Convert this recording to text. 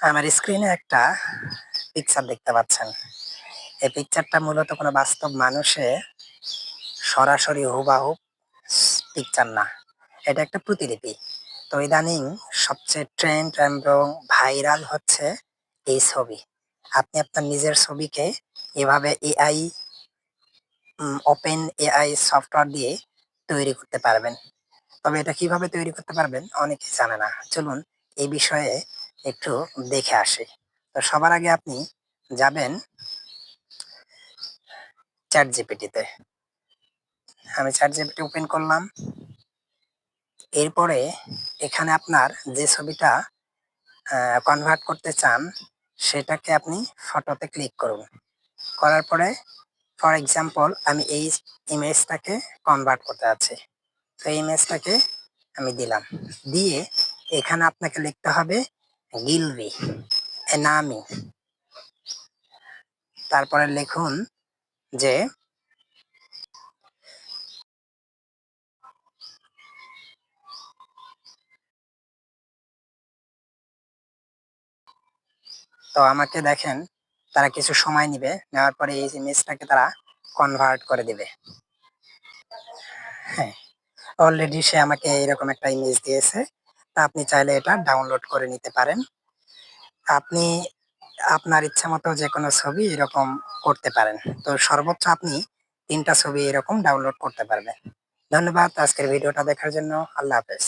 আমার স্ক্রিনে একটা পিকচার দেখতে পাচ্ছেন। এই পিকচারটা মূলত কোনো বাস্তব মানুষে সরাসরি হুবাহু পিকচার না। এটা একটা প্রতিলিপি। তো ইদানিং সবচেয়ে ট্রেন্ড এবং ভাইরাল হচ্ছে এই ছবি। আপনি আপনার নিজের ছবিকে এভাবে এআই ওপেন এআই সফটওয়্যার দিয়ে তৈরি করতে পারবেন। তবে এটা কিভাবে তৈরি করতে পারবেন অনেকেই জানে না। চলুন এই বিষয়ে একটু দেখে আসি। তো সবার আগে আপনি যাবেন ChatGPT-তে। আমি ChatGPT ওপেন করলাম। এরপরে এখানে আপনার যে ছবিটা কনভার্ট করতে চান সেটাকে আপনি ফটোতে ক্লিক করুন। করার পরে ফর এক্সাম্পল আমি এই ইমেজটাকে কনভার্ট করতে যাচ্ছি। তো এই ইমেজটাকে আমি দিলাম। দিয়ে এখানে আপনাকে লিখতে হবে গিলরি, এনামি। তারপরে লিখুন যে তো আমাকে দেখেন তারা কিছু সময় নিবে। নেওয়ার পরে এই ইমেজটাকে তারা কনভার্ট করে দিবে। হ্যাঁ, অলরেডি সে আমাকে এরকম একটা ইমেজ দিয়েছে। তা আপনি চাইলে এটা ডাউনলোড করে নিতে পারেন। আপনি আপনার ইচ্ছামতো যেকোনো ছবি এরকম করতে পারেন। তো সর্বোচ্চ আপনি ৩ টা ছবি এরকম ডাউনলোড করতে পারবেন। ধন্যবাদ আজকের ভিডিওটা দেখার জন্য। আল্লাহ হাফেজ।